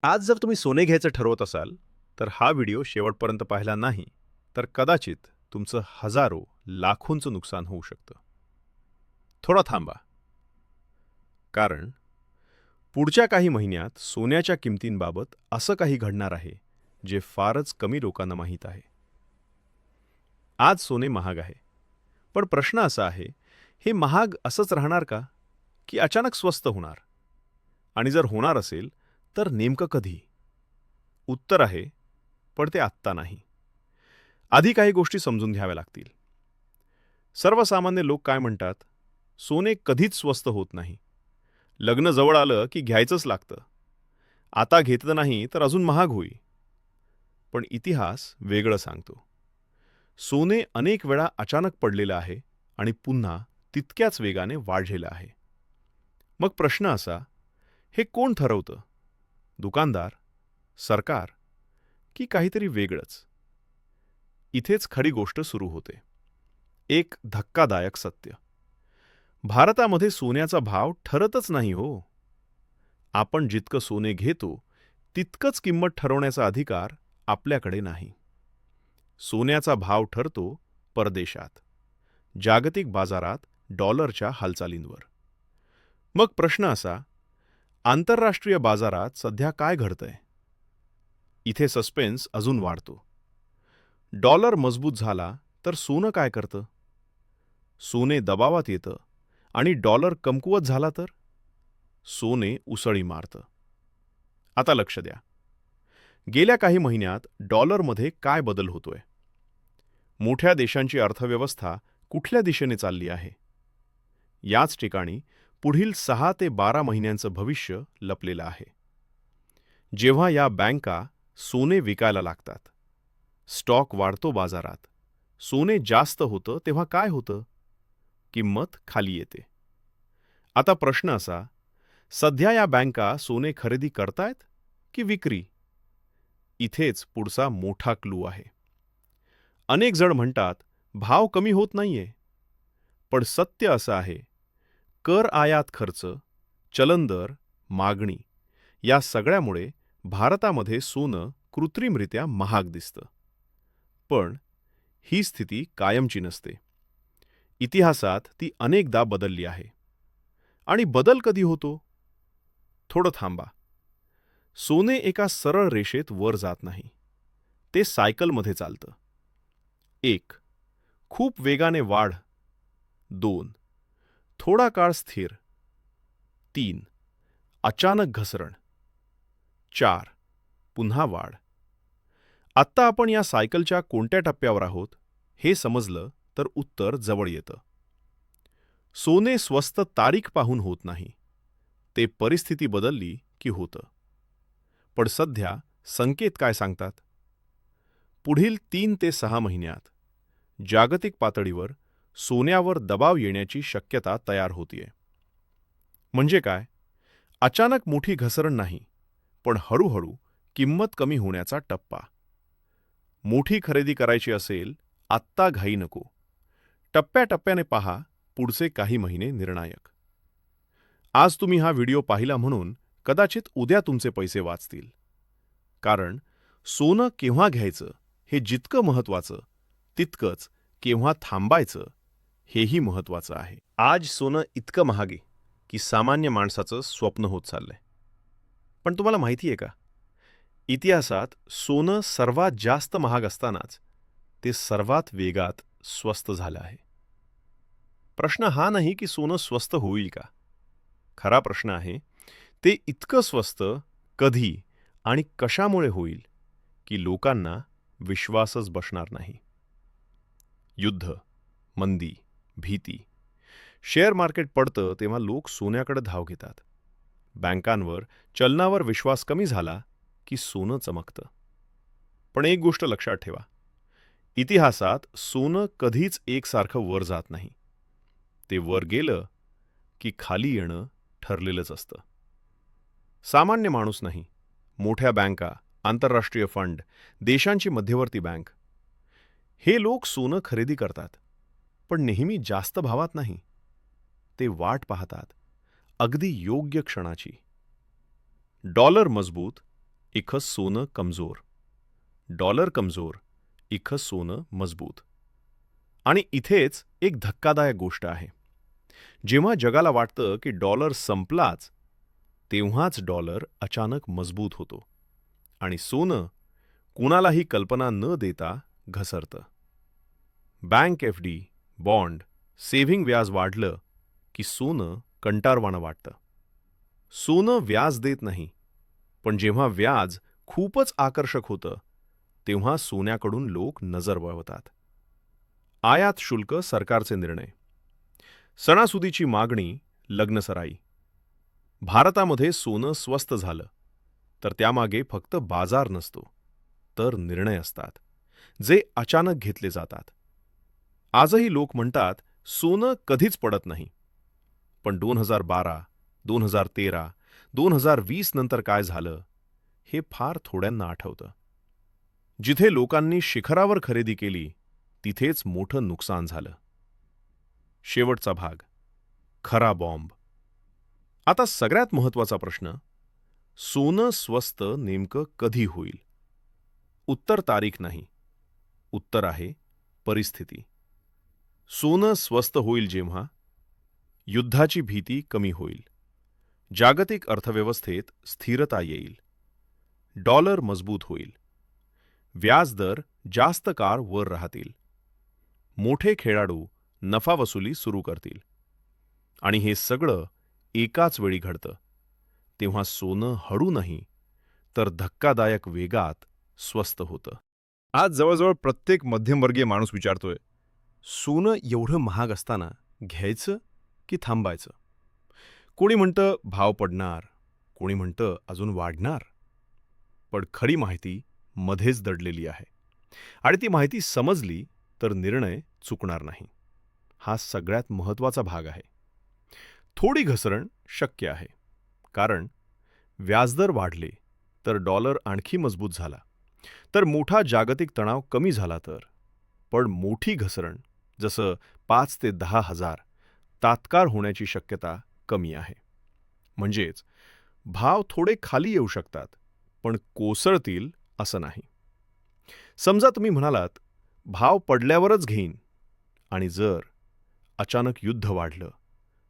आज जर तुम्ही सोने घ्यायचं ठरवत असाल, तर हा व्हिडिओ शेवटपर्यंत पाहिला नाही, तर कदाचित तुमचं हजारो, लाखोंचं नुकसान होऊ शकतं. थोडा थांबा, कारण पुढच्या काही महिन्यात सोन्याच्या किमतींबाबत असं काही घडणार आहे, जे फारच कमी लोकांना माहीत आहे. आज सोने महाग आहे, पण प्रश्न असा आहे, हे महाग असंच राहणार का, की अचानक स्वस्त होणार? आणि जर होणार असेल, तर नेमकं कधी? उत्तर आहे, पण ते आत्ता नाही. आधी काही गोष्टी समजून घ्याव्या लागतील. सर्वसामान्य लोक काय म्हणतात? सोने कधीच स्वस्त होत नाही. लग्न जवळ आलं की घ्यायचंच लागतं. आता घेतलं नाही तर अजून महाग होईल. पण इतिहास वेगळं सांगतो. सोने अनेक वेळा अचानक पडलेलं आहे आणि पुन्हा तितक्याच वेगाने वाढलेलं आहे. मग प्रश्न असा, हे कोण ठरवतं? दुकानदार, सरकार की काहीतरी वेगळंच? इथेच खरी गोष्ट सुरू होते. एक धक्कादायक सत्य. भारतामध्ये सोन्याचा भाव ठरतच नाही हो. आपण जितकं सोने घेतो, तितकंच किंमत ठरवण्याचा अधिकार आपल्याकडे नाही. सोन्याचा भाव ठरतो परदेशात, जागतिक बाजारात डॉलरच्या हालचालींवर. मग प्रश्न असा, आंतरराष्ट्रीय बाजारात सध्या काय घडतंय? इथे सस्पेन्स अजून वाढतो. डॉलर मजबूत झाला तर सोनं काय करतं? सोने दबावात येतं आणि डॉलर कमकुवत झाला तर सोने उसळी मारतं. आता लक्ष द्या. गेल्या काही महिन्यात डॉलरमध्ये काय बदल होतोय? मोठ्या देशांची अर्थव्यवस्था कुठल्या दिशेने चालली आहे? याच ठिकाणी पुढील 6 ते 12 महिन्यांचं भविष्य लपलेलं आहे. जेव्हा या बँका सोने विकायला लागतात, स्टॉक वाढतो बाजारात, सोने जास्त होतं तेव्हा काय होतं? किंमत खाली येते. आता प्रश्न असा, सध्या या बँका सोने खरेदी करतायत की विक्री? इथेच पुढचा मोठा क्लू आहे. अनेक जण म्हणतात, भाव कमी होत नाहीये. पण सत्य असं आहे, कर आयात खर्च, चलन दर, मागणी या सगळ्यामुळे भारतामध्ये सोनं कृत्रिमरित्या महाग दिसतं. पण ही स्थिती कायमची नसते. इतिहासात ती अनेकदा बदलली आहे. आणि बदल कधी होतो? थोडं थांबा. सोने एका सरळ रेषेत वर जात नाही. ते सायकलमध्ये चालतं. 1. खूप वेगाने वाढ. 2. थोडा काळ स्थिर. 3. अचानक घसरण. 4. पुन्हा वाढ. आत्ता आपण या सायकलच्या कोणत्या टप्प्यावर आहोत, हे समजलं तर उत्तर जवळ येतं. सोने स्वस्त तारीख पाहून होत नाही. ते परिस्थिती बदलली की होतं. पण सध्या संकेत काय सांगतात? पुढील 3 ते 6 महिन्यात जागतिक पातळीवर सोन्यावर दबाव येण्याची शक्यता तयार होतीये. म्हणजे काय? अचानक मोठी घसरण नाही, पण हळूहळू किंमत कमी होण्याचा टप्पा. मोठी खरेदी करायची असेल, आत्ता घाई नको. टप्प्याटप्प्याने पहा, पुढचे काही महिने निर्णायक. आज तुम्ही हा व्हिडिओ पाहिला म्हणून कदाचित उद्या तुमचे पैसे वाचतील. कारण सोनं केव्हा घ्यायचं हे जितकं महत्त्वाचं, तितकंच केव्हा थांबायचं हेही महत्त्वाचं आहे. आज सोनं इतकं महाग आहे, की सामान्य माणसाचं स्वप्न होत चाललंय. पण तुम्हाला माहिती आहे का? इतिहासात सोनं सर्वात जास्त महाग असतानाच ते सर्वात वेगात स्वस्त झालं आहे. प्रश्न हा नाही की सोनं स्वस्त होईल का? खरा प्रश्न आहे, ते इतकं स्वस्त कधी आणि कशामुळे होईल, की लोकांना विश्वासच बसणार नाही. युद्ध, मंदी, भीती. शेअर मार्केट पडतं तेव्हा लोक सोन्याकडे धाव घेतात. बँकांवर, चलनावर विश्वास कमी झाला की सोनं चमकतं. पण एक गोष्ट लक्षात ठेवा, इतिहासात सोनं कधीच एकसारखं वर जात नाही. ते वर गेलं की खाली येणं ठरलेलंच असतं. सामान्य माणूस नाही, मोठ्या बँका, आंतरराष्ट्रीय फंड, देशांची मध्यवर्ती बँक, हे लोक सोनं खरेदी करतात. पण नेहमी जास्त भावात नाही. ते वाट पाहतात, अगदी योग्य क्षणाची. डॉलर मजबूत, इखं सोनं कमजोर, डॉलर कमजोर, इखं सोनं मजबूत. आणि इथेच एक धक्कादायक गोष्ट आहे. जेव्हा जगाला वाटतं की डॉलर संपलाच, तेव्हाच डॉलर अचानक मजबूत होतो आणि सोनं कुणालाही कल्पना न देता घसरतं. बँक एफ.डी., बॉन्ड, सेव्हिंग व्याज वाढलं की सोनं कंटारवाणं वाटतं. सोनं व्याज देत नाही, पण जेव्हा व्याज खूपच आकर्षक होतं, तेव्हा सोन्याकडून लोक नजर वळवतात. आयात शुल्क सरकारचे निर्णय, सणासुदीची मागणी, लग्नसराई. भारतामध्ये सोनं स्वस्त झालं तर त्यामागे फक्त बाजार नसतो, तर निर्णय असतात, जे अचानक घेतले जातात. आजही लोक म्हणतात सोनं कधीच पडत नाही. पण 2012, 2013, 2020 नंतर काय झालं, हे फार थोड्यांना आठवतं. जिथे लोकांनी शिखरावर खरेदी केली, तिथेच मोठं नुकसान झालं. शेवटचा भाग, खरा बॉम्ब. आता सगळ्यात महत्त्वाचा प्रश्न, सोनं स्वस्त नेमकं कधी होईल? उत्तर तारीख नाही, उत्तर आहे परिस्थिती. सोनं स्वस्त होईल जेव्हा युद्धाची भीती कमी होईल, जागतिक अर्थव्यवस्थेत स्थिरता येईल, डॉलर मजबूत होईल, व्याजदर जास्त काळ वर राहतील, मोठे खेळाडू नफा वसुली सुरू करतील. आणि हे सगळं एकाच वेळी घडतं, तेव्हा सोनं हळू नाही तर धक्कादायक वेगात स्वस्त होतं. आज जवळजवळ प्रत्येक मध्यमवर्गीय माणूस विचारतोय, सोनं एवढं महाग असताना घ्यायचं की थांबायचं? कोणी म्हणतं भाव पडणार, कोणी म्हणतं अजून वाढणार. पण खरी माहिती मध्येच दडलेली आहे. आणि ती माहिती समजली तर निर्णय चुकणार नाही. हा सगळ्यात महत्त्वाचा भाग आहे. थोडी घसरण शक्य आहे, कारण व्याजदर वाढले तर डॉलर आणखी मजबूत झाला, तर मोठा जागतिक तणाव कमी झाला तर. पण मोठी घसरण, जसं 5 ते 10 हजार, तात्काळ होण्याची शक्यता कमी आहे. म्हणजेच भाव थोडे खाली येऊ शकतात, पण कोसळतील असं नाही. समजा तुम्ही म्हणालात, भाव पडल्यावरच घेईन, आणि जर अचानक युद्ध वाढलं,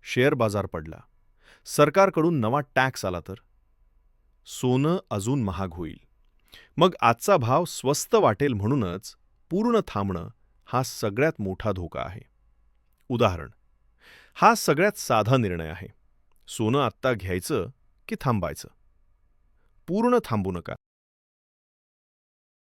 शेअर बाजार पडला, सरकारकडून नवा टॅक्स आला तर? सोनं अजून महाग होईल. मग आजचा भाव स्वस्त वाटेल म्हणूनच पूर्ण थांबणं हा सगळ्यात मोठा धोका आहे. उदाहरण, हा सगळ्यात साधा निर्णय आहे. सोनं आत्ता घ्यायचं की थांबायचं? पूर्ण थांबू नका.